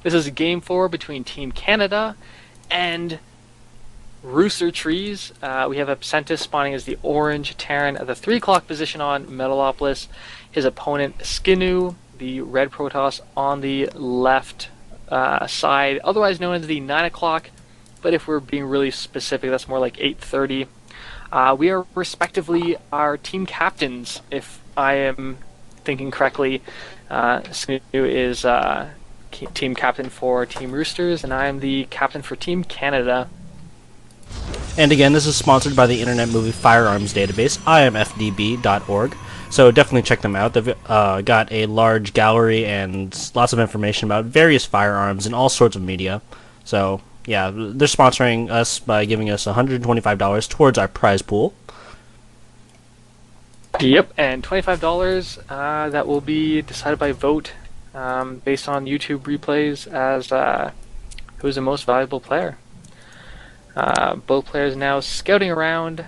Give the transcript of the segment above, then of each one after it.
This is Game 4 between Team Canada and Rooster Trees. We have Absentis spawning as the orange Terran at the 3 o'clock position on Metalopolis. His opponent, Skinu, the red Protoss, on the left side, otherwise known as the 9 o'clock, but if we're being really specific, that's more like 8:30. We are respectively our team captains, if I am thinking correctly. Skinu is team captain for Team Roosters, and I am the captain for Team Canada. And again, this is sponsored by the Internet Movie Firearms Database, imfdb.org. So definitely check them out. They've got a large gallery and lots of information about various firearms and all sorts of media. So yeah, they're sponsoring us by giving us $125 towards our prize pool. Yep, and $25 that will be decided by vote based on YouTube replays as who's the most valuable player. Both players now scouting around.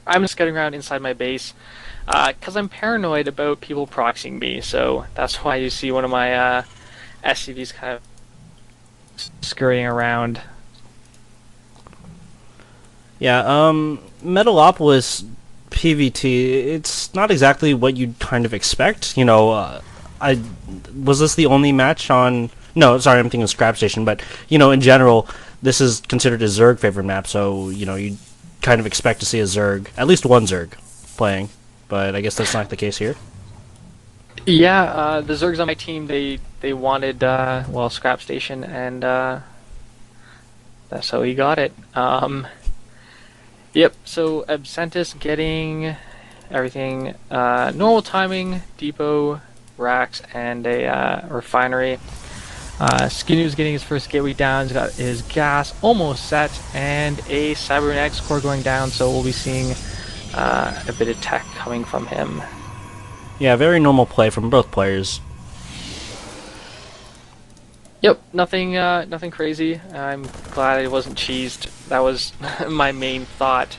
I'm scouting around inside my base because I'm paranoid about people proxying me, so that's why you see one of my SCVs kind of scurrying around. Yeah, Metalopolis PVT, it's not exactly what you'd kind of expect. You know, was this the only match on... No, sorry, I'm thinking of Scrap Station, but, you know, in general, this is considered a Zerg favorite map, so, you know, you kind of expect to see a Zerg, at least one Zerg, playing, but I guess that's not the case here. Yeah, the Zergs on my team, they wanted, well, Scrap Station, and that's how he got it. Yep, so Absentis getting everything, normal timing, depot, racks, and a refinery. Skinu's getting his first gateway down, he's got his gas almost set, and a cybernetics core going down, so we'll be seeing a bit of tech coming from him. Yeah, very normal play from both players. Yep, nothing crazy. I'm glad it wasn't cheesed. That was my main thought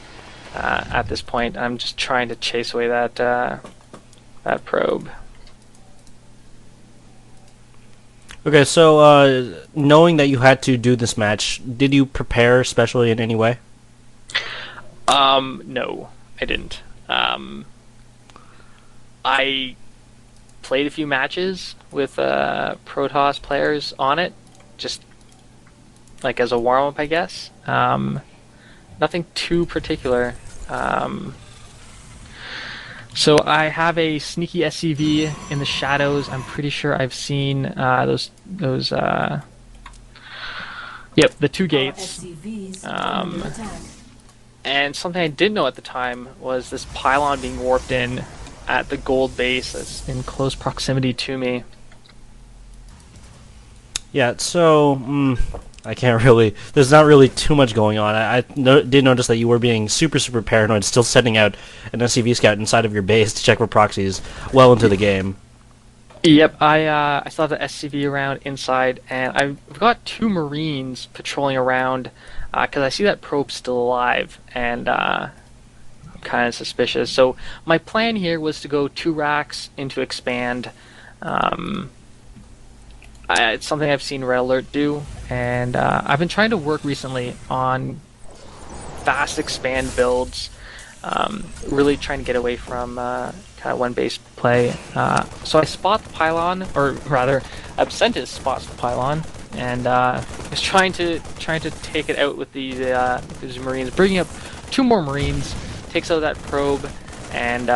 at this point. I'm just trying to chase away that probe. Okay, so knowing that you had to do this match, did you prepare especially in any way? No, I didn't. I played a few matches with Protoss players on it, just like as a warm-up, I guess. Nothing too particular. So I have a sneaky SCV in the shadows. I'm pretty sure I've seen those yep, the 2 gates. And something I didn't know at the time was this pylon being warped in at the gold base that's in close proximity to me. Yeah, so I can't really... There's not really too much going on. I did notice that you were being super paranoid, still setting out an SCV scout inside of your base to check for proxies well into the game. Yep, I still have the SCV around inside, and I've got 2 Marines patrolling around because I see that probe still alive, and I'm kind of suspicious. So my plan here was to go 2 racks into expand. It's something I've seen Red Alert do, and I've been trying to work recently on fast expand builds, really trying to get away from kind of one base play. So I spot the pylon, or rather, Absentis spots the pylon, and is trying to take it out with these Marines, bringing up 2 more Marines, takes out that probe, and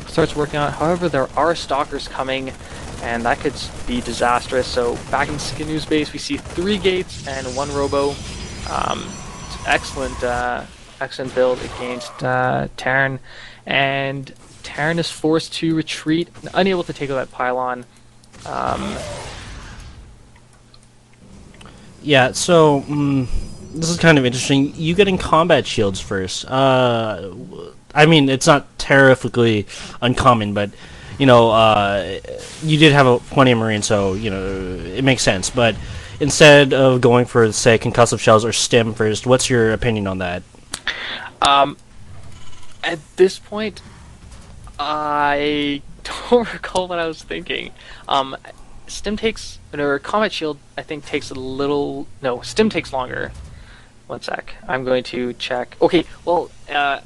starts working on it. However, there are stalkers coming, and that could be disastrous. So back in Skinu's base, we see 3 gates and 1 robo. It's excellent build against Terran, and Terran is forced to retreat, unable to take out that pylon. Yeah, so this is kind of interesting. You getting combat shields first. I mean, it's not terrifically uncommon, but you know, you did have plenty of Marines, so you know it makes sense. But instead of going for, say, concussive shells or stim first, what's your opinion on that? At this point, I don't recall what I was thinking. Stim takes, or Combat Shield, I think takes a little. No, Stim takes longer. One sec. I'm going to check. Okay, well, in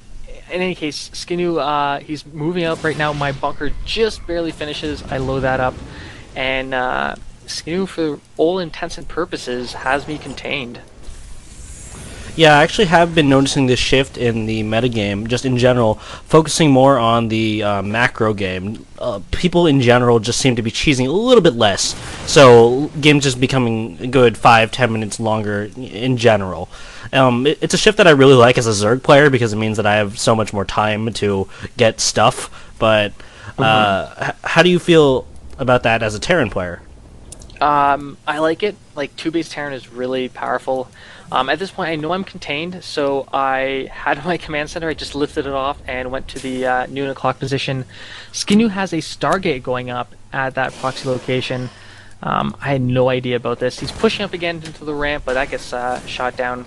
any case, Skinu, he's moving up right now. My bunker just barely finishes. I load that up, and Skinu, for all intents and purposes, has me contained. Yeah, I actually have been noticing this shift in the metagame, just in general, focusing more on the macro game. People in general just seem to be cheesing a little bit less, so games just becoming a good 5-10 minutes longer in general. It's a shift that I really like as a Zerg player because it means that I have so much more time to get stuff, but how do you feel about that as a Terran player? I like it. Like, 2-base Terran is really powerful. At this point, I know I'm contained, so I had my command center. I just lifted it off and went to the noon o'clock position. Skinu has a Stargate going up at that proxy location. I had no idea about this. He's pushing up again into the ramp, but that gets shot down.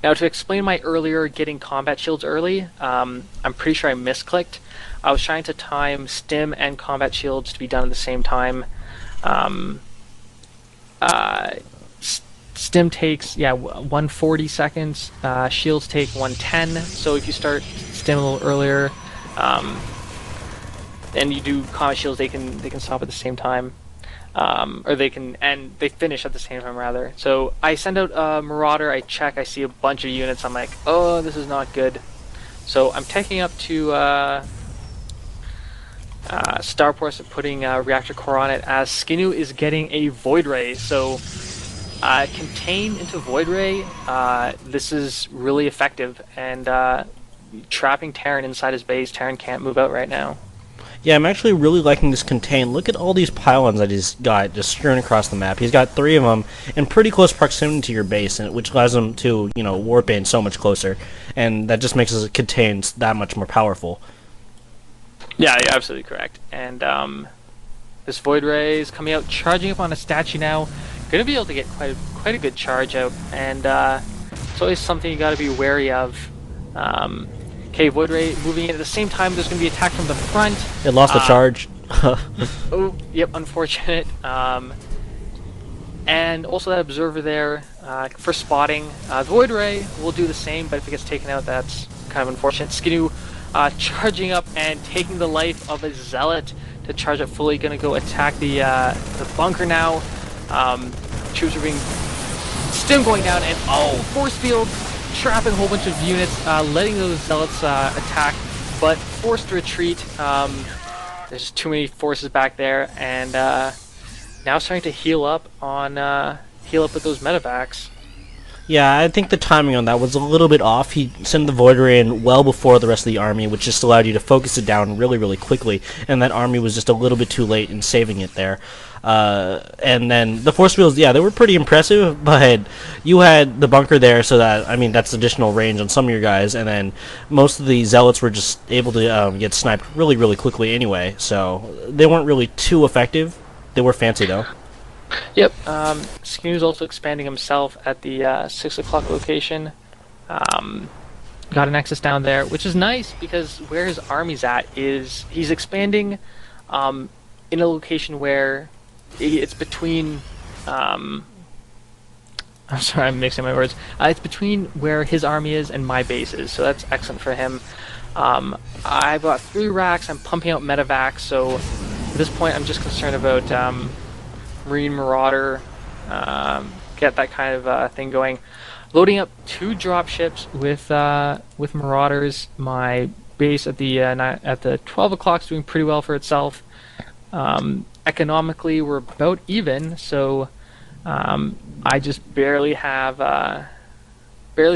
Now, to explain my earlier getting combat shields early, I'm pretty sure I misclicked. I was trying to time stim and combat shields to be done at the same time. Stim takes 140 seconds. Shields take 110. So if you start stim a little earlier, and you do combat shields, they can stop at the same time, or they finish at the same time rather. So I send out a Marauder. I check. I see a bunch of units. I'm like, oh, this is not good. So I'm taking up to Starports and putting Reactor Core on it as Skinu is getting a Void Ray. So contain into Void Ray, this is really effective, and trapping Terran inside his base. Terran can't move out right now. Yeah, I'm actually really liking this contain. Look at all these pylons that he's got just strewn across the map. He's got 3 of them in pretty close proximity to your base, and which allows him to, warp in so much closer, and that just makes his contains that much more powerful. Yeah, you're absolutely correct. And this Void Ray is coming out, charging up on a statue now. Going to be able to get quite a good charge out, and it's always something you got to be wary of. Okay, Void Ray moving in at the same time. There's going to be attack from the front. It lost the charge. Oh, yep, unfortunate. And also that observer there for spotting. The Void Ray will do the same, but if it gets taken out, that's kind of unfortunate. Skinu charging up and taking the life of a Zealot to charge up fully. Going to go attack the bunker now. Troops are being stim going down, and force field trapping a whole bunch of units, letting those Zealots attack, but forced retreat. There's just too many forces back there, and now starting to heal up with those medevacs. Yeah, I think the timing on that was a little bit off. He sent the Void Ray in well before the rest of the army, which just allowed you to focus it down really, really quickly, and that army was just a little bit too late in saving it there. And then the force fields, yeah, they were pretty impressive, but you had the bunker there, so that's additional range on some of your guys, and then most of the Zealots were just able to get sniped really, really quickly anyway, so they weren't really too effective. They were fancy, though. Yep, Skinu's also expanding himself at the 6 o'clock location. Got an Nexus down there, which is nice because where his army's at is he's expanding in a location where it's between. I'm sorry, I'm mixing my words. It's between where his army is and my base is, so that's excellent for him. I've got 3 racks. I'm pumping out medevacs, so at this point I'm just concerned about Marine Marauder, get that kind of thing going. Loading up 2 dropships with Marauders. My base at the 12 o'clock is doing pretty well for itself. Economically, we're about even, so I just barely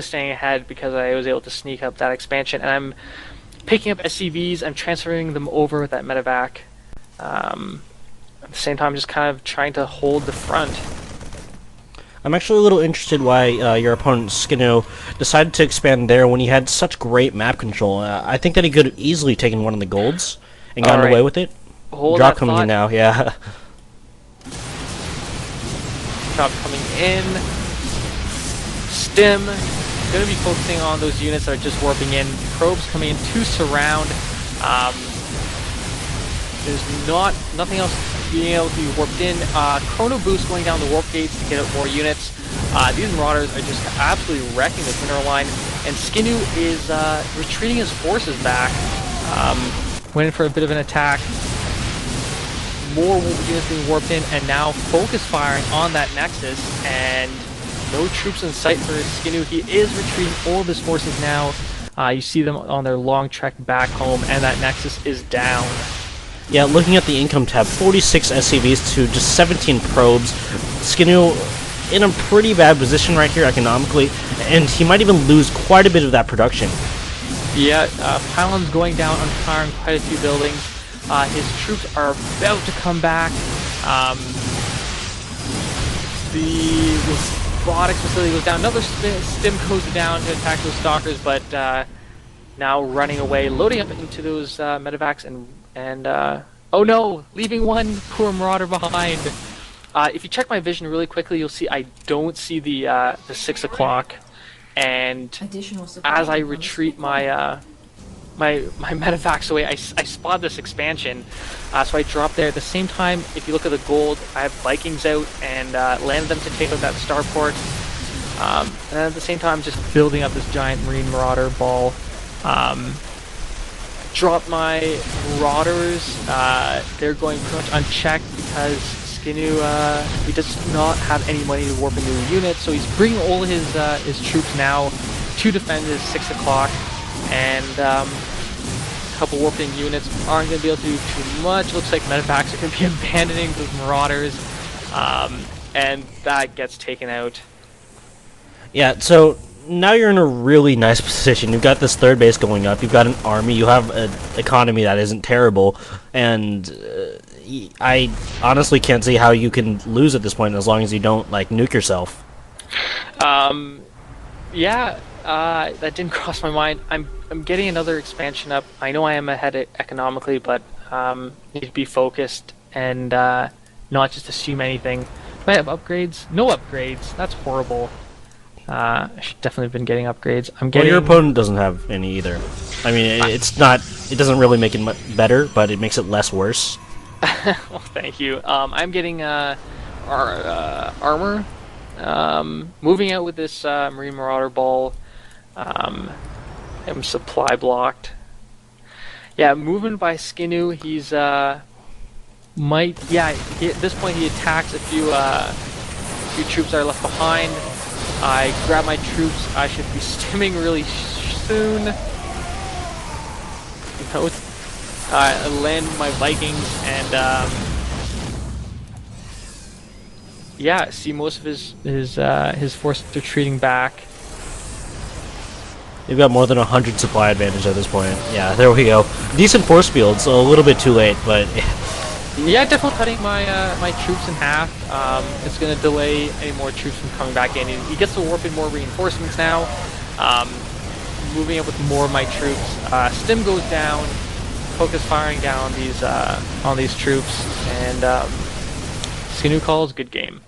staying ahead because I was able to sneak up that expansion, and I'm picking up SCVs. I'm transferring them over with that medevac. At the same time, just kind of trying to hold the front. I'm actually a little interested why your opponent, Skinu, decided to expand there when he had such great map control. I think that he could have easily taken one of the golds and gotten away with it. Hold Drop that coming thought. in now, yeah. Drop coming in. Stim. Going to be focusing on those units that are just warping in. Probes coming in to surround. There's nothing else being able to be warped in. Chrono Boost going down the warp gates to get out more units. These Marauders are just absolutely wrecking the Mineral line, and Skinu is retreating his forces back. Went in for a bit of an attack. More units being warped in, and now focus firing on that Nexus, and no troops in sight for Skinu. He is retreating all of his forces now. You see them on their long trek back home, and that Nexus is down. Yeah, looking at the income tab, 46 SCVs to just 17 probes. Skinu in a pretty bad position right here economically, and he might even lose quite a bit of that production. Yeah, Pylon's going down on firing quite a few buildings. His troops are about to come back. The robotics facility goes down. Another stim goes down to attack those stalkers, but now running away, loading up into those medevacs, and oh no, leaving one poor Marauder behind. If you check my vision really quickly, you'll see I don't see the 6 o'clock, and as I retreat my my medevacs away, I spot this expansion, so I drop there. At the same time, if you look at the gold, I have Vikings out and landed them to take out that starport. And at the same time, I'm just building up this giant Marine Marauder ball. Drop my Marauders. They're going pretty much unchecked because Skinu he does not have any money to warp into a unit, so he's bringing all his troops now to defend his 6 o'clock. And a couple warping units aren't going to be able to do too much. Looks like medevacs are going to be abandoning those Marauders, and that gets taken out. Yeah, so now you're in a really nice position. You've got this third base going up, you've got an army, you have an economy that isn't terrible, and I honestly can't see how you can lose at this point as long as you don't, like, nuke yourself. Yeah. That didn't cross my mind. I'm getting another expansion up. I know I am ahead economically, but need to be focused and not just assume anything. Do I have upgrades? No upgrades. That's horrible. I should definitely have been getting upgrades. Well, your opponent doesn't have any either. I mean, it's not. It doesn't really make it better, but it makes it less worse. Well, thank you. I'm getting armor. Moving out with this Marine Marauder ball. I'm supply blocked. Yeah, moving by Skinu. He's at this point he attacks a few troops that are left behind. I grab my troops. I should be stimming really soon. I land my Vikings and see most of his forces retreating back. You've got more than 100 supply advantage at this point. Yeah, there we go. Decent force field, so a little bit too late, but... Yeah, definitely cutting my my troops in half. It's going to delay any more troops from coming back in. He gets to warp in more reinforcements now. Moving up with more of my troops. Stim goes down. Focus firing down on these troops. And Skinu calls, good game.